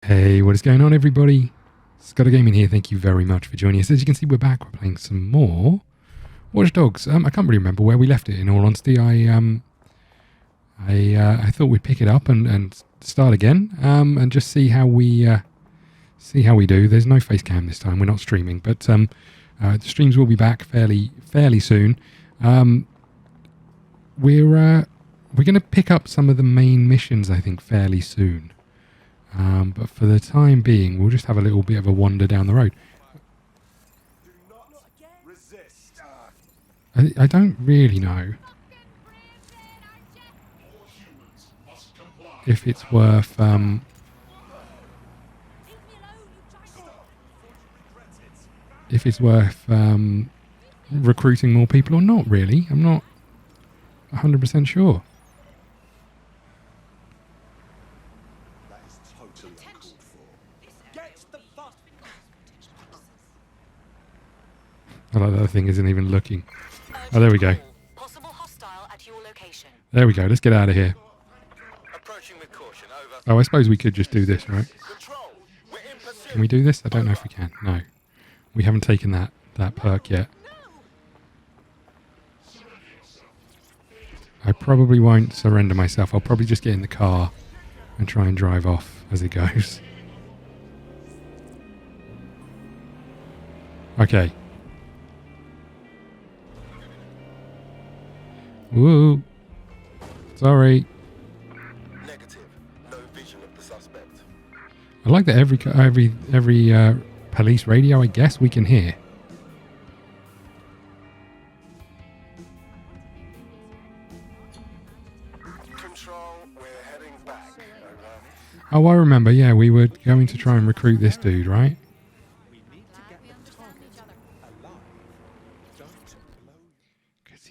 Hey, what is going on, everybody? ScottDogGaming here. Thank you very much for joining us. As you can see, we're back. We're playing some more Watch Dogs. I can't really remember where we left it. In all honesty, I thought we'd pick it up and start again, and just see how we do. There's no face cam this time. We're not streaming, but the streams will be back fairly soon. We're going to pick up some of the main missions, I think, fairly soon. But for the time being, we'll just have a little bit of a wander down the road. I don't really know if it's worth recruiting more people or not. Really, I'm not 100% sure. I like that the thing isn't even looking. Oh, there we go. There we go. Let's get out of here. Oh, I suppose we could just do this, right? Can we do this? I don't know if we can. No. We haven't taken that perk yet. I probably won't surrender myself. I'll probably just get in the car and try and drive off as it goes. Okay. Woo. Sorry. Negative. No vision of the suspect. I like that every police radio, I guess, we can hear. Control, we're heading back. Oh, I remember. Yeah, we were going to try and recruit this dude, right?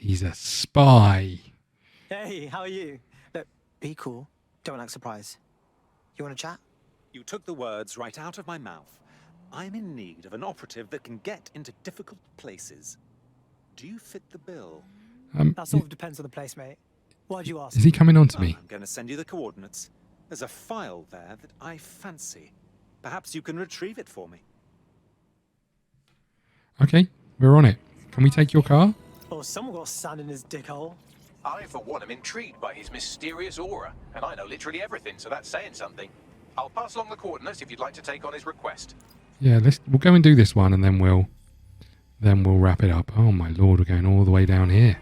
He's a spy. Hey, how are you? Look, be cool. Don't act surprised. You want to chat? You took the words right out of my mouth. I'm in need of an operative that can get into difficult places. Do you fit the bill? That sort of depends on the place, mate. Why'd you ask? Is he coming on to me? I'm going to send you the coordinates. There's a file there that I fancy. Perhaps you can retrieve it for me. Okay, we're on it. Can we take your car? Oh, someone got sand in his dick hole. I, for one, am intrigued by his mysterious aura, and I know literally everything, so that's saying something. I'll pass along the coordinates if you'd like to take on his request. Yeah, we'll go and do this one, and then we'll wrap it up. Oh my lord, we're going all the way down here.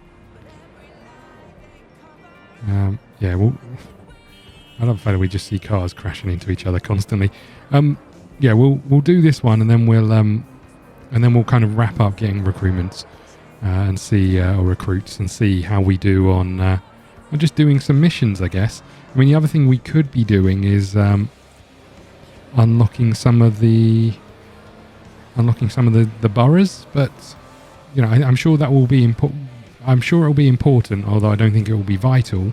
Yeah, I love the fact that we just see cars crashing into each other constantly. Yeah, we'll do this one, and then we'll kind of wrap up getting recruitments. And see, or recruits, and see how we do on just doing some missions, I guess. I mean, the other thing we could be doing is unlocking some of the boroughs, but you know, I'm sure that will be important. I'm sure it'll be important, although I don't think it will be vital.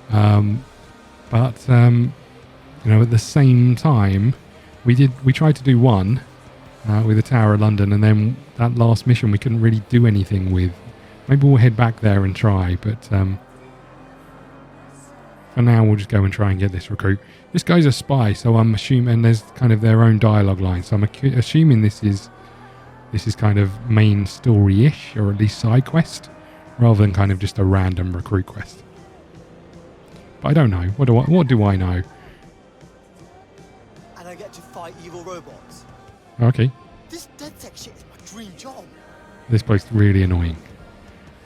But you know, at the same time, we tried to do one. With the Tower of London, and then that last mission we couldn't really do anything with. Maybe we'll head back there and try, but for now we'll just go and try and get this recruit. This guy's a spy, so I'm assuming, and there's kind of their own dialogue line, so I'm assuming this is kind of main story-ish, or at least side quest, rather than kind of just a random recruit quest. But I don't know. What do I know? And I get to fight evil robots. Okay. This dead tech shit is my dream job. This bloke's really annoying.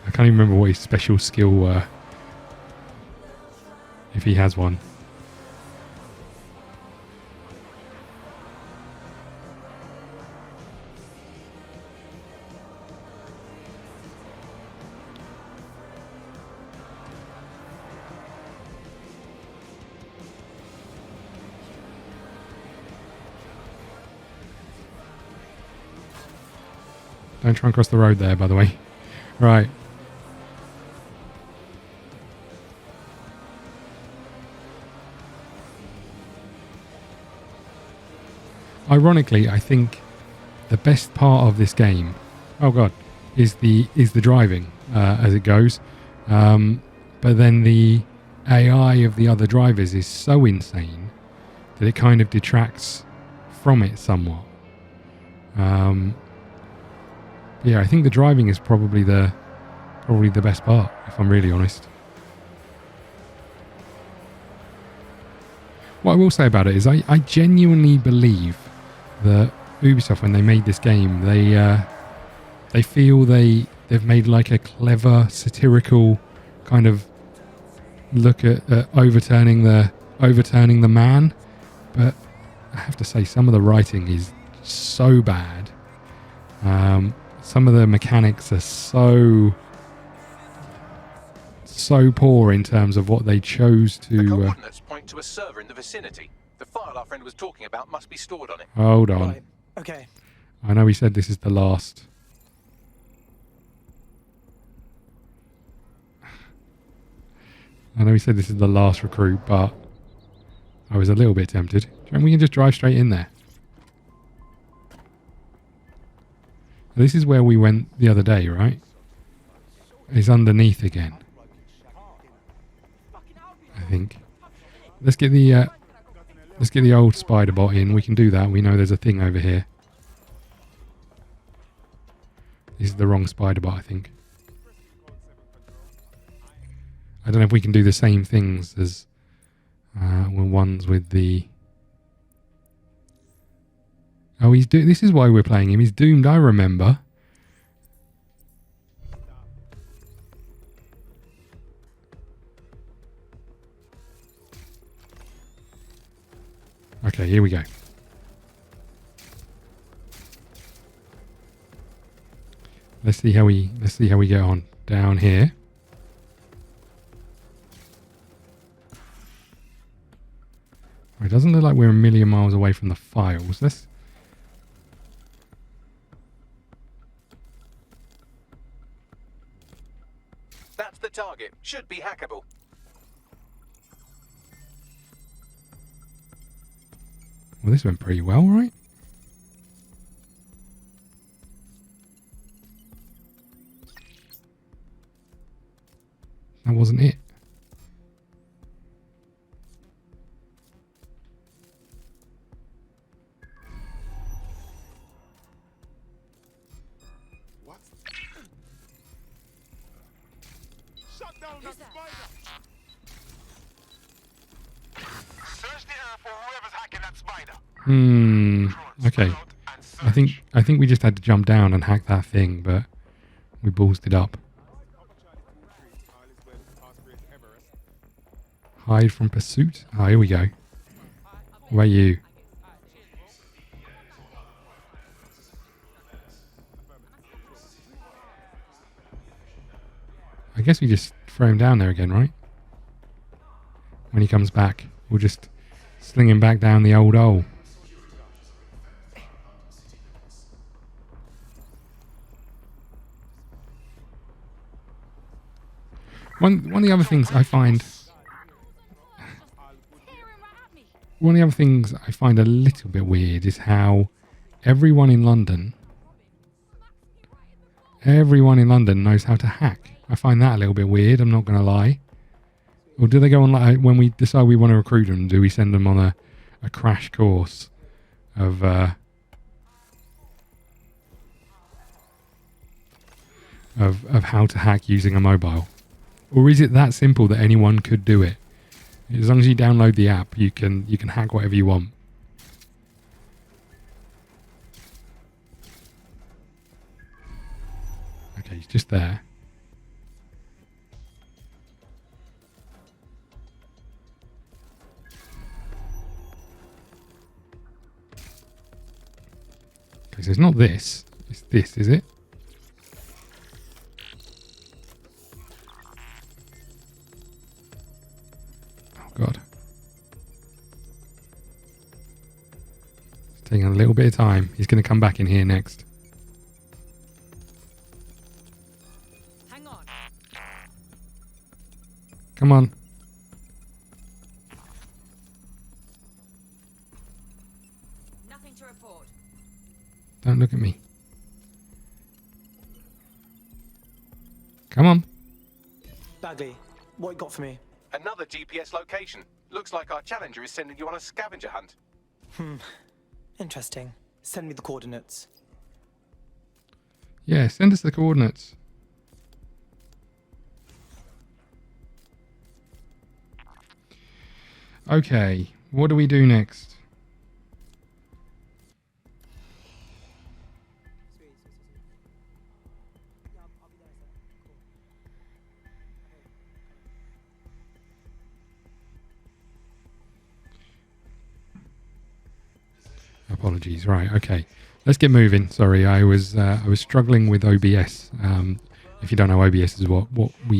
I can't even remember what his special skill were. If he has one. Don't try and cross the road there, by the way. Right. Ironically, I think the best part of this game, oh god, is the driving as it goes. But then the AI of the other drivers is so insane that it kind of detracts from it somewhat. Yeah, I think the driving is probably the best part, if I'm really honest. What I will say about it is I genuinely believe that Ubisoft, when they made this game, they feel they've made like a clever satirical kind of look at overturning the man, but I have to say some of the writing is so bad. Some of the mechanics are so poor in terms of what they chose to. The coordinates point to a server in the vicinity. The file our friend was talking about must be stored on it. Hold on. Right. Okay. I know we said this is the last. I know we said this is the last recruit, but I was a little bit tempted. Do you reckon we can just drive straight in there? This is where we went the other day, right? It's underneath again, I think. Let's get the old spider bot in. We can do that. We know there's a thing over here. This is the wrong spider bot, I think. I don't know if we can do the same things as ones with the. Oh, this is why we're playing him. He's doomed, I remember. Okay, here we go. Let's see how we get on down here. It doesn't look like we're a million miles away from the files. That's the target. Should be hackable. Well, this went pretty well, right? That wasn't it. What? Shut down that spider! Search the earth for whoever's hacking that spider. Okay. I think we just had to jump down and hack that thing, but we ballsed it up. Hide from pursuit. Oh, here we go. Where are you? I guess we just throw him down there again, right? When he comes back, we'll just sling him back down the old hole. One of the other things I find a little bit weird is how everyone in London knows how to hack. I find that a little bit weird, I'm not going to lie. Or do they go on, like, when we decide we want to recruit them, do we send them on a crash course of how to hack using a mobile? Or is it that simple that anyone could do it? As long as you download the app, you can hack whatever you want. Okay, he's just there. Okay, so it's not this. It's this, is it? God. It's taking a little bit of time. He's going to come back in here next. Hang on. Come on. Nothing to report. Don't look at me. Come on. Bagley, what you got for me? Another GPS location. Looks like our challenger is sending you on a scavenger hunt. Interesting. Send me the coordinates. Yeah, send us the coordinates. Okay, what do we do next? Apologies. Right. Okay. Let's get moving. Sorry, I was struggling with OBS. If you don't know, OBS is what we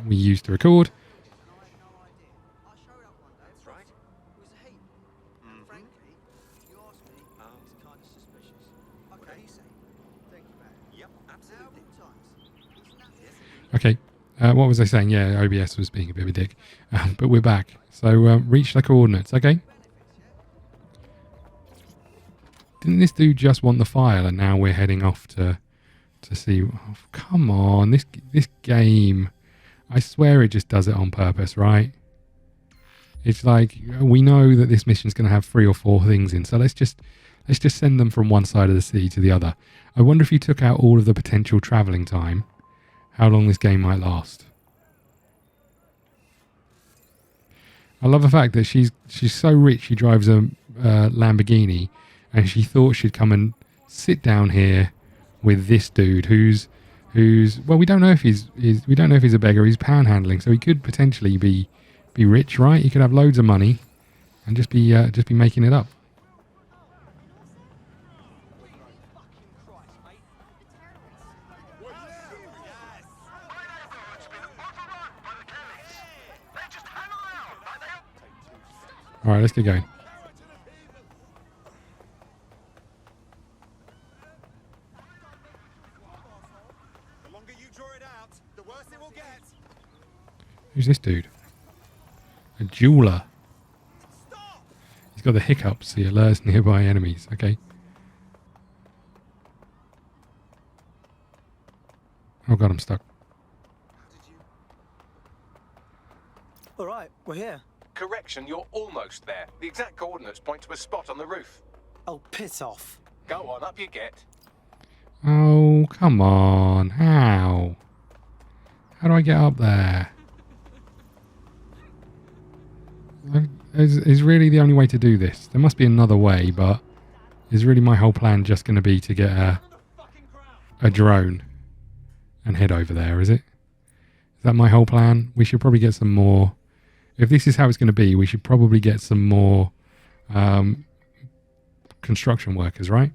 use to record. Okay. What was I saying? Yeah, OBS was being a bit of a dick. But we're back. So reach the coordinates. Okay. Didn't this dude just want the file, and now we're heading off to see? Oh, come on, this game! I swear it just does it on purpose, right? It's like we know that this mission's going to have 3 or 4 things in, so let's just send them from one side of the city to the other. I wonder if you took out all of the potential travelling time, how long this game might last. I love the fact that she's so rich she drives a Lamborghini. And she thought she'd come and sit down here with this dude who's well, we don't know if he's a beggar. He's panhandling, so he could potentially be rich, right? He could have loads of money and just be making it up. All right, let's get going. Who's this dude? A jeweler. He's got the hiccups. He alerts nearby enemies. Okay. Oh god, I'm stuck. All right, we're here. Correction, you're almost there. The exact coordinates point to a spot on the roof. Oh, piss off. Go on, up you get. Oh, come on. How? How do I get up there? Is really the only way to do this? There must be another way, but is really my whole plan just going to be to get a drone and head over there, is it? Is that my whole plan? We should probably get some more. If this is how it's going to be, we should probably get some more construction workers, right?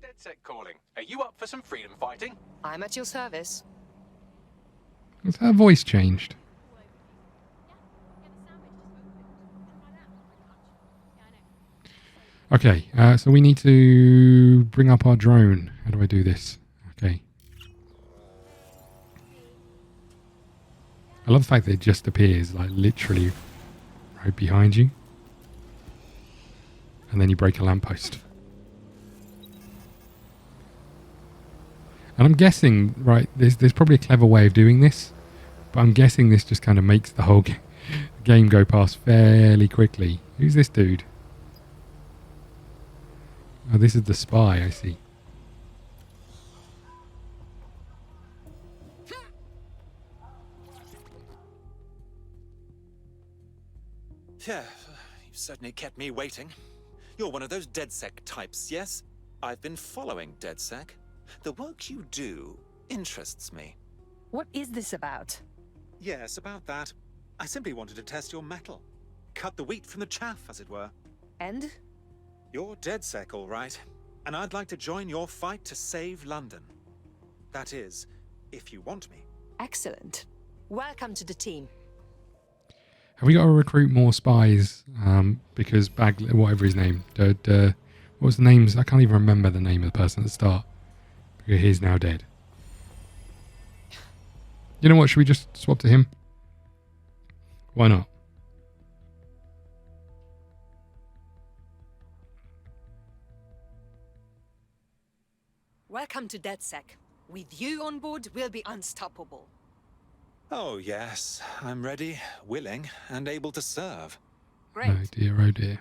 DedSec calling. Are you up for some freedom fighting? I'm at your service. Has her voice changed? Okay, so we need to bring up our drone. How do I do this? Okay. I love the fact that it just appears like literally right behind you. And then you break a lamppost. And I'm guessing, right, there's probably a clever way of doing this, but I'm guessing this just kind of makes the whole game go past fairly quickly. Who's this dude? Oh, this is the spy, I see. Yeah, you've certainly kept me waiting. You're one of those DedSec types, yes? I've been following DedSec. The work you do interests me. What is this about? Yes, about that. I simply wanted to test your mettle. Cut the wheat from the chaff, as it were. And? You're DedSec, all right. And I'd like to join your fight to save London. That is, if you want me. Excellent. Welcome to the team. Have we got to recruit more spies? Because whatever his name, what was the names? I can't even remember the name of the person at the start. Because he's now dead. You know what? Should we just swap to him? Why not? Welcome to DedSec. With you on board, we'll be unstoppable. Oh, yes. I'm ready, willing, and able to serve. Great. Oh dear, oh dear.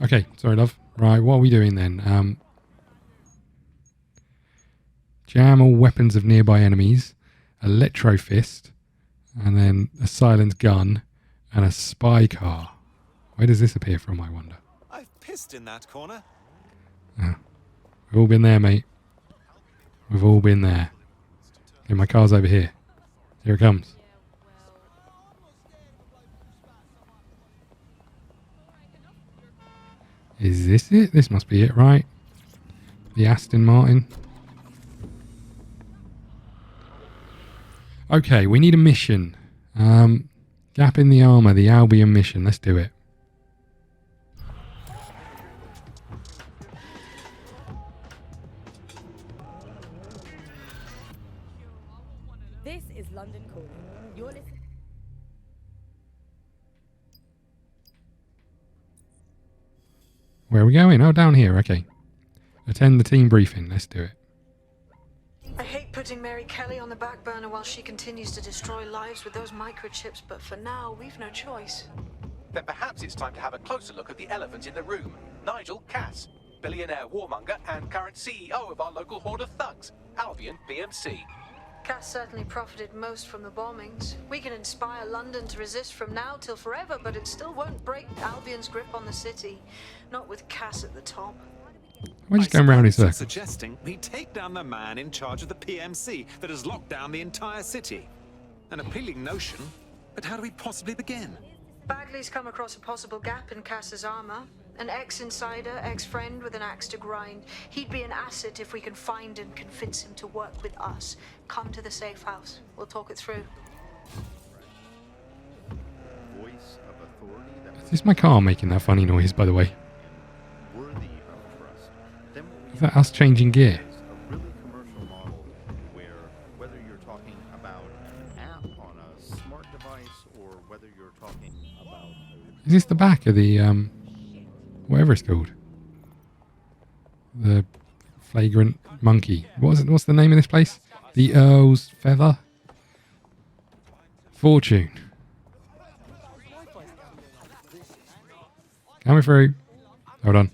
Okay, sorry, love. Right, what are we doing then? Jam all weapons of nearby enemies, electro fist, and then a silent gun, and a spy car. Where does this appear from, I wonder? I've pissed in that corner. We've all been there, mate. We've all been there. Okay, my car's over here. Here it comes. Is this it? This must be it, right? The Aston Martin. Okay, we need a mission. Gap in the armour, the Albion mission. Let's do it. This is London calling. You're listening. Where are we going? Oh, down here. Okay. Attend the team briefing. Let's do it. I hate putting Mary Kelly on the back burner while she continues to destroy lives with those microchips, but for now, we've no choice. Then perhaps it's time to have a closer look at the elephant in the room. Nigel Cass, billionaire warmonger and current CEO of our local horde of thugs, Albion PMC. Cass certainly profited most from the bombings. We can inspire London to resist from now till forever, but it still won't break Albion's grip on the city. Not with Cass at the top. We're just going round in suppose circles. you're suggesting we take down the man in charge of the PMC that has locked down the entire city. An appealing notion, but how do we possibly begin? Bagley's come across a possible gap in Cass's armor. An ex-insider, ex-friend with an axe to grind. He'd be an asset if we can find and convince him to work with us. Come to the safe house. We'll talk it through. Voice of authority that Is this my car making that funny noise, by the way? was worthy of trust. Then what we Is that us changing gear? is a really commercial model where whether you're talking about an app on a smart device or whether you're talking about Is this the back of the, whatever it's called? The flagrant monkey. What's the name of this place? The Earl's Feather? Fortune. Coming through. Hold on.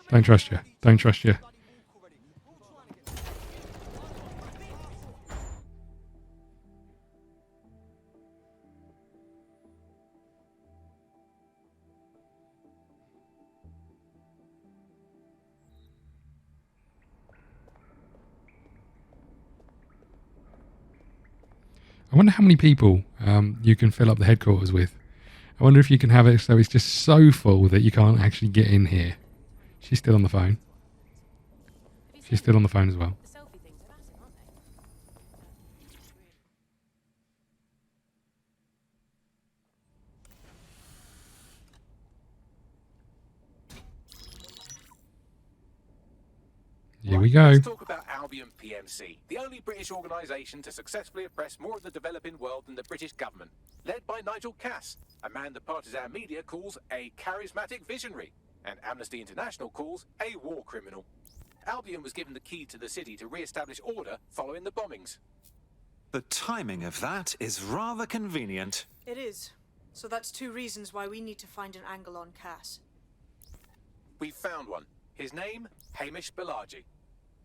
Don't trust you. Don't trust you. I wonder how many people you can fill up the headquarters with. I wonder if you can have it so it's just so full that you can't actually get in here. She's still on the phone. She's still on the phone as well. The selfie things are massive, aren't they? Here we go. Let's talk about Albion PMC, the only British organisation to successfully oppress more of the developing world than the British government. Led by Nigel Cass, a man the partisan media calls a charismatic visionary, and Amnesty International calls a war criminal. Albion was given the key to the city to re-establish order following the bombings. The timing of that is rather convenient. It is. So that's two reasons why we need to find an angle on Cass. We've found one. His name, Hamish Balaji.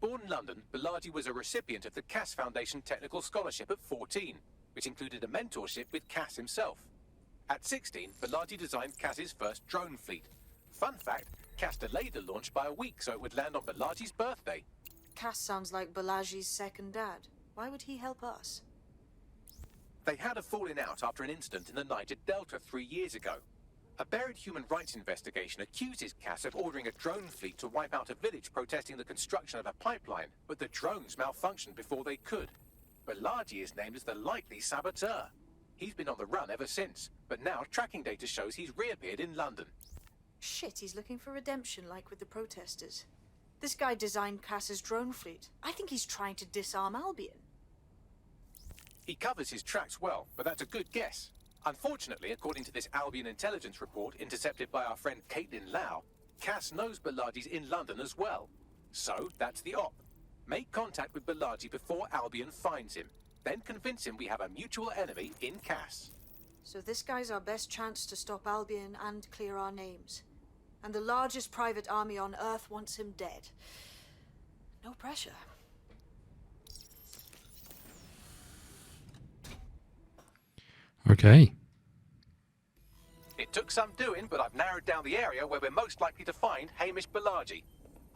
Born in London, Balaji was a recipient of the Cass Foundation Technical Scholarship at 14, which included a mentorship with Cass himself. At 16, Balaji designed Cass's first drone fleet. Fun fact, Cass delayed the launch by a week so it would land on Balaji's birthday. Cass sounds like Balaji's second dad. Why would he help us? They had a falling out after an incident in the Niger Delta 3 years ago. A buried human rights investigation accuses Cass of ordering a drone fleet to wipe out a village protesting the construction of a pipeline, but the drones malfunctioned before they could. Balaji is named as the likely saboteur. He's been on the run ever since, but now tracking data shows he's reappeared in London. Shit, he's looking for redemption like with the protesters. This guy designed Cass's drone fleet. I think he's trying to disarm Albion. He covers his tracks well, but that's a good guess. Unfortunately, according to this Albion intelligence report intercepted by our friend Caitlin Lau, Cass knows Bilardi's in London as well. So, that's the op. Make contact with Bilardi before Albion finds him. Then convince him we have a mutual enemy in Cass. So this guy's our best chance to stop Albion and clear our names. And the largest private army on Earth wants him dead. No pressure. Okay. It took some doing, but I've narrowed down the area where we're most likely to find Hamish Bilardi.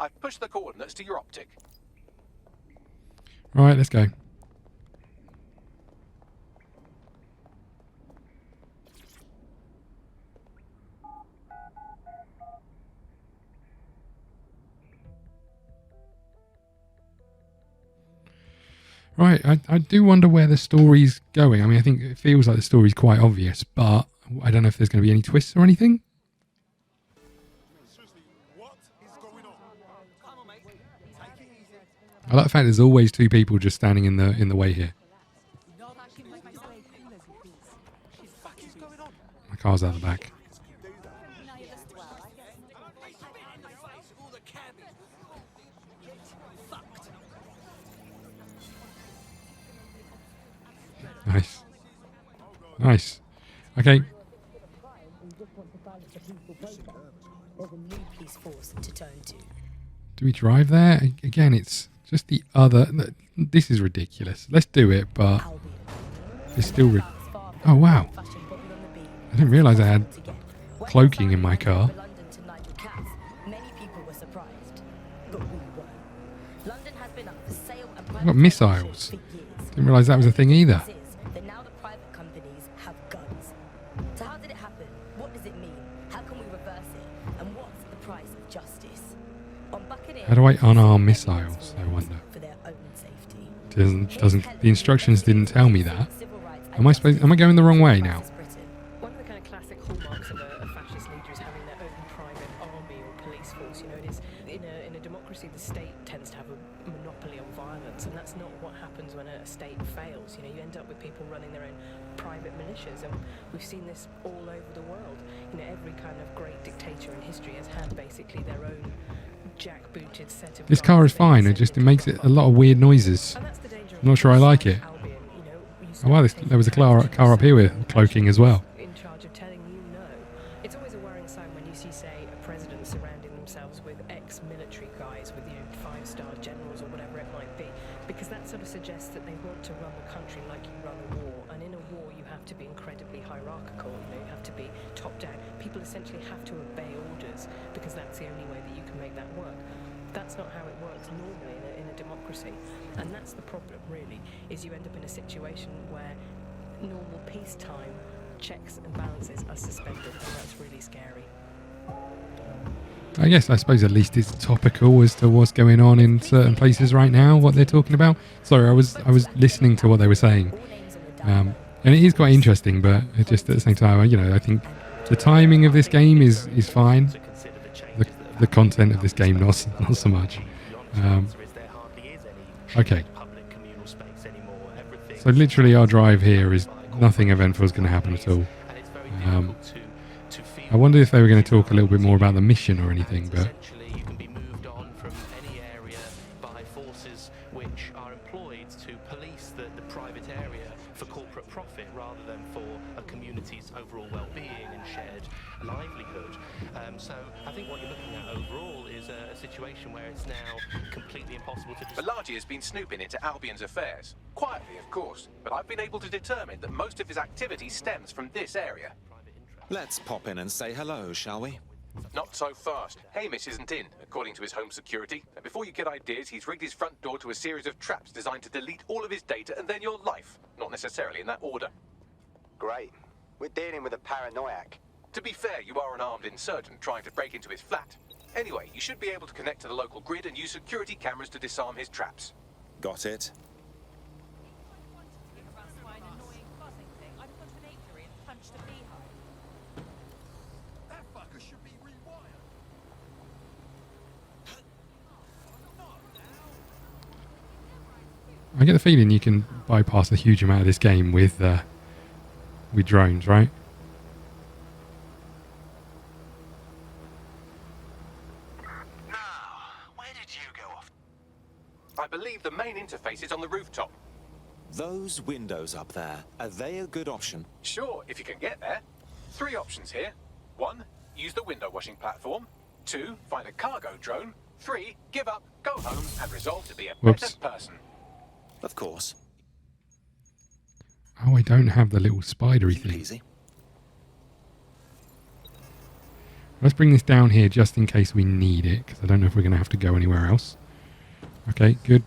I've pushed the coordinates to your optic. Right, let's go. Right, I do wonder where the story's going. I mean, I think it feels like the story's quite obvious, but I don't know if there's going to be any twists or anything. I like the fact there's always two people just standing in the way here. My car's out the back. Nice. Nice. Okay. There's a new police force to turn to. Do we drive there? Again, it's just the other... This is ridiculous. Let's do it, but... It's still... Oh, wow. I didn't realise I had cloaking in my car. I've got missiles. Didn't realise that was a thing either. Now the private companies have guns. So how did it happen? What does it mean? How can we reverse it? And what's the price of justice? On Buccaneer, How do I unarm missiles, I wonder? for their own safety. Doesn't the instructions didn't tell me that. Am I going the wrong way now? One of the kind of classic hallmarks of a fascist leader is having their own private army or police force. You know, it is in a democracy, the state tends to have a monopoly on violence, and that's not what happens when a state fails. You know, you end up with people running their own private militias, and we've seen this all over the world. You know, every kind of great dictator in history has had basically their own jackbooted set of. This car is fine. It makes it a lot of weird noises. And that's the danger of I'm not sure I like it. Albion, you know, Oh wow, there was a car up here with cloaking as well. in charge of telling you no. It's always a worrying sign when you see, say, a president surrounding themselves with ex-military guys, with, you know, 5-star generals or whatever it might be, because that sort of suggests that they want to run the country like you run a war. And in a war, you have to be incredibly hierarchical. You know, you have to be top down. People essentially have to obey orders because that's the only way that you can make that work. That's not how it works normally in a democracy. And that's the problem, really, is you end up in a situation where normal peacetime checks and balances are suspended, and that's really scary. I suppose at least it's topical as to what's going on in certain places right now, what they're talking about. Sorry, I was listening to what they were saying. And it is quite interesting, but it just at the same time, you know, I think the timing of this game is fine. The content of this game, not so much. Okay. So literally our drive here is nothing eventful is going to happen at all. I wonder if they were going to talk a little bit more about the mission or anything, but... You can be moved on from any area by forces which are employed to police the private area for corporate profit rather than for a community's overall well-being and shared livelihood. So I think what you're looking at overall is a situation where it's now completely impossible to... Bilardi has been snooping into Albion's affairs. Quietly, of course, but I've been able to determine that most of his activity stems from this area. Let's pop in and say hello, shall we? Not so fast. Hamish isn't in, according to his home security. And before you get ideas, he's rigged his front door to a series of traps designed to delete all of his data and then your life. Not necessarily in that order. Great. We're dealing with a paranoiac. To be fair, you are an armed insurgent trying to break into his flat. Anyway, you should be able to connect to the local grid and use security cameras to disarm his traps. Got it. I get the feeling you can bypass a huge amount of this game with drones, right? The main interface is on the rooftop. Those windows up there, are they a good option? Sure, if you can get there. 3 options here. 1, use the window washing platform. 2, find a cargo drone. 3, give up, go home, and resolve to be a Whoops. better person. Of course. Oh, I don't have the little spidery thing. Easy. Let's bring this down here just in case we need it, because I don't know if we're going to have to go anywhere else. Okay, good.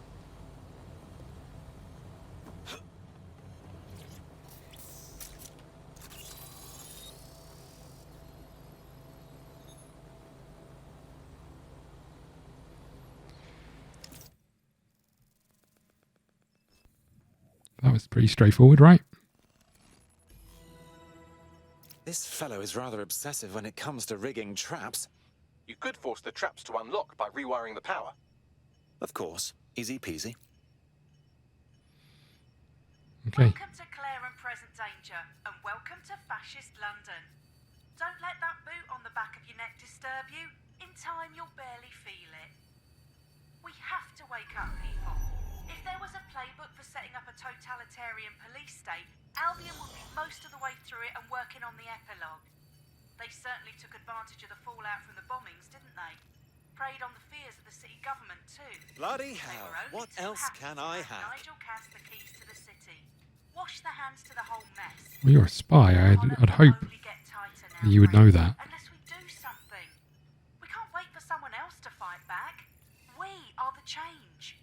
That was pretty straightforward, right? This fellow is rather obsessive when it comes to rigging traps. You could force the traps to unlock by rewiring the power. Of course. Easy peasy. Okay. Welcome to Clear and Present Danger, and welcome to Fascist London. Don't let that boot on the back of your neck disturb you. In time, you'll barely feel it. We have to wake up, people. If there was a playbook for setting up a totalitarian police state, Albion would be most of the way through it and working on the epilogue. They certainly took advantage of the fallout from the bombings, didn't they? Preyed on the fears of the city government too. Bloody They hell, were only what too else happy can to I hand have? Nigel Cass the keys to the city. Wash the hands to the whole mess. Well, you're a spy. I'd hope that you would know that. Unless we do something. We can't wait for someone else to fight back. We are the change.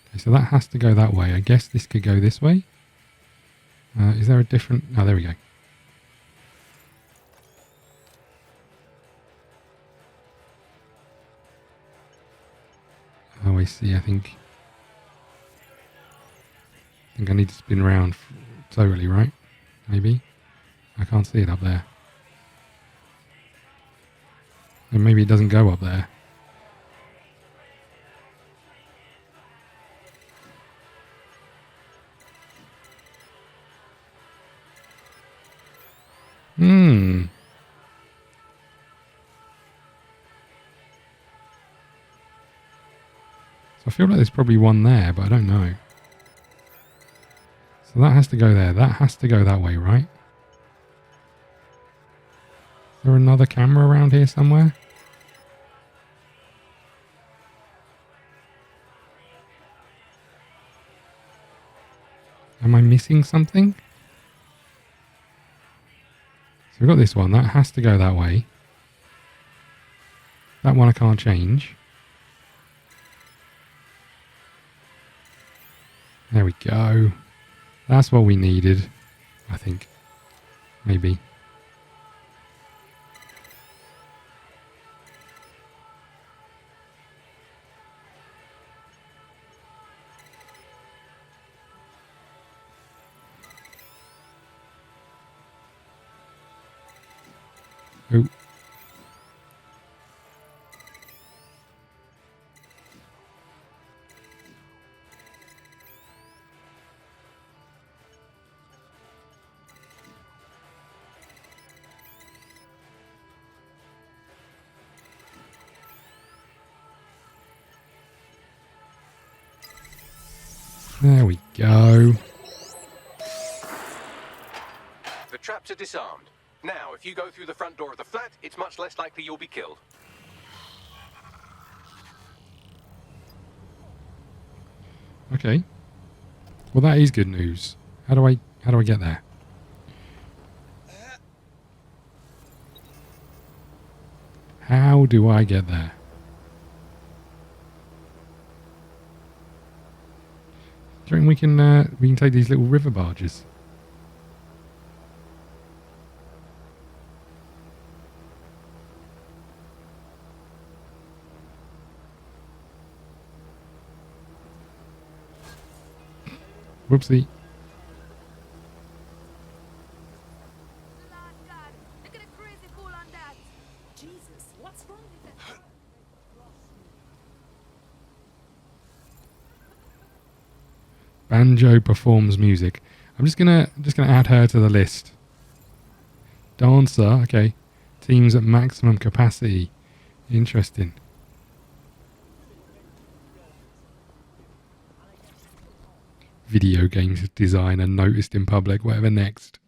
Okay, so that has to go that way. I guess this could go this way. Is there a different... Oh, there we go. Oh, I see. I think I need to spin around slowly, right? Maybe. I can't see it up there. And maybe it doesn't go up there. So I feel like there's probably one there, but I don't know. So that has to go there. That has to go that way, right? Is there another camera around here somewhere? Am I missing something? So we've got this one. That has to go that way. That one I can't change. There we go. That's what we needed, I think. Maybe. Oh. There we go. The traps are disarmed. Now, if you go through the front door of the flat, it's much less likely you'll be killed. Okay. Well, that is good news. How do I get there? How do I get there? Do you reckon we can take these little river barges? Whoopsie. Jesus, what's wrong with it? Banjo performs music. I'm just gonna add her to the list. Dancer, okay. Teams at maximum capacity. Interesting. video games designer noticed in public, whatever next.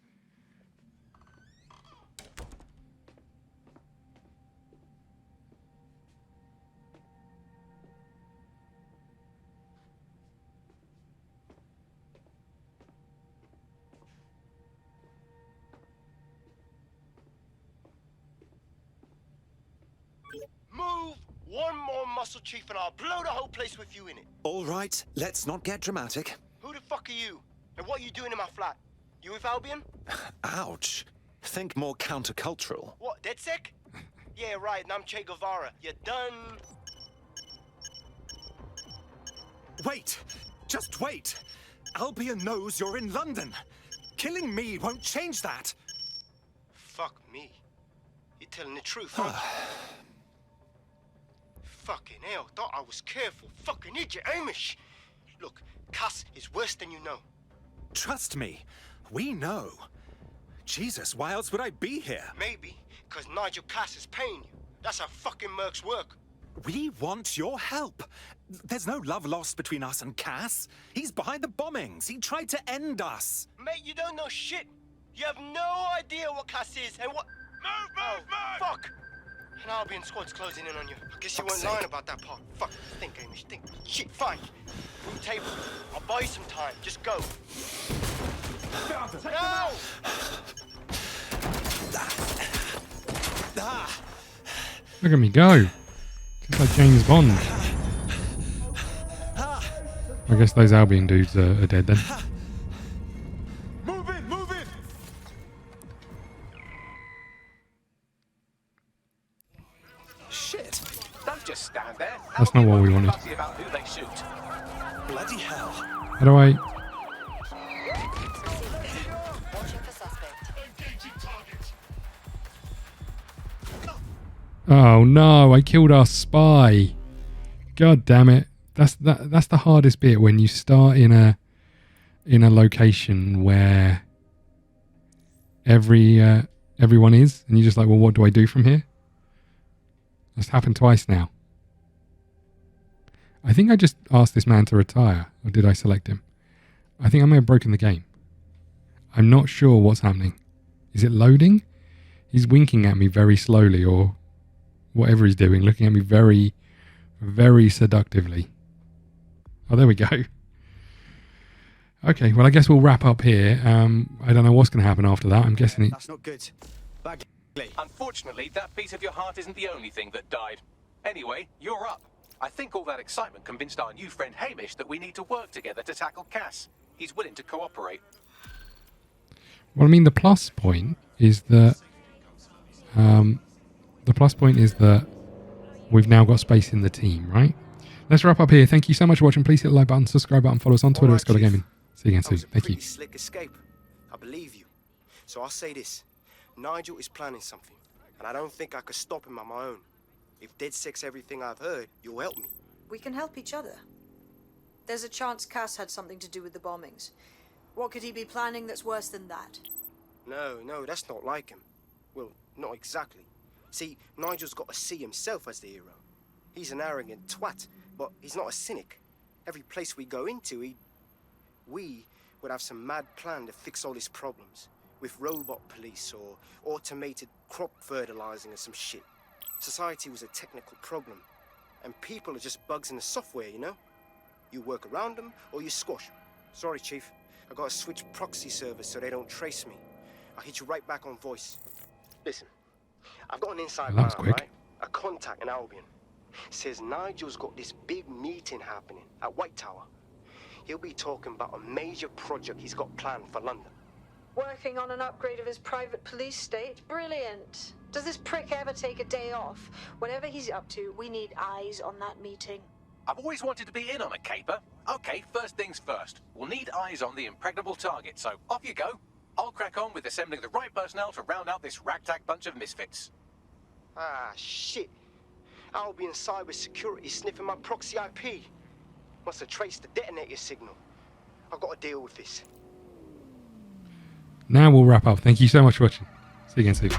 Move one more muscle, Chief, and I'll blow the whole place with you in it. All right, let's not get dramatic. Who the fuck are you? And what are you doing in my flat? You with Albion? Ouch. Think more countercultural. What, DedSec? Yeah, right, and I'm Che Guevara. You done? Wait! Just wait! Albion knows you're in London. Killing me won't change that. Fuck me. You're telling the truth, aren't you? Fucking hell, thought I was careful. Fucking idiot, Amish. Look, Cass is worse than you know. Trust me, we know. Jesus, why else would I be here? Maybe, because Nigel Cass is paying you. That's how fucking mercs work. We want your help. There's no love lost between us and Cass. He's behind the bombings. He tried to end us. Mate, you don't know shit. You have no idea what Cass is and what... Move! Fuck! An Albion squad's closing in on you. I guess you weren't lying about that part. Fuck, think, Amish, think. Shit, fine. Room table. I'll buy you some time. Just go. No! Look at me go. Just like James Bond. I guess those Albion dudes are dead then. Move it! Shit. Don't just stand there. That's not what we wanted. Fussy about who they shoot. Bloody hell. How do I... Oh no, I killed our spy. God damn it. That's the hardest bit, when you start in a location where everyone is, and you're just like, well, what do I do from here? That's happened twice now. I think I just asked this man to retire, or did I select him? I think I may have broken the game. I'm not sure what's happening. Is it loading? He's winking at me very slowly, or whatever he's doing, looking at me very, very seductively. Oh, there we go. Okay, well, I guess we'll wrap up here. I don't know what's going to happen after that. I'm guessing it... That's not good. Unfortunately, that piece of your heart isn't the only thing that died. Anyway, you're up. I think all that excitement convinced our new friend Hamish that we need to work together to tackle Cass. He's willing to cooperate. Well, I mean, the plus point is that... we've now got space in the team, right? Let's wrap up here. Thank you so much for watching. Please hit the like button, subscribe button, follow us on Twitter at ScottDogGaming. See you again soon. Thank you. Slick escape. I believe you. So I'll say this. Nigel is planning something, and I don't think I could stop him on my own. If DedSec's everything I've heard, you'll help me. We can help each other. There's a chance Cass had something to do with the bombings. What could he be planning that's worse than that? No, that's not like him. Well, not exactly. See, Nigel's got to see himself as the hero. He's an arrogant twat, but he's not a cynic. Every place we go into, we would have some mad plan to fix all his problems. With robot police or automated crop fertilizing or some shit. Society was a technical problem. And people are just bugs in the software, you know? You work around them or you squash them. Sorry, Chief. I gotta switch proxy servers so they don't trace me. I'll hit you right back on voice. Listen, I've got an inside line, right? A contact in Albion. Says Nigel's got this big meeting happening at White Tower. He'll be talking about a major project he's got planned for London. Working on an upgrade of his private police state? Brilliant. Does this prick ever take a day off? Whatever he's up to, we need eyes on that meeting. I've always wanted to be in on a caper. Okay, first things first. We'll need eyes on the impregnable target, so off you go. I'll crack on with assembling the right personnel to round out this ragtag bunch of misfits. Ah, shit. Albion cybersecurity sniffing my proxy IP. Must have traced the detonator signal. I've got to deal with this. Now we'll wrap up. Thank you so much for watching. See you again soon.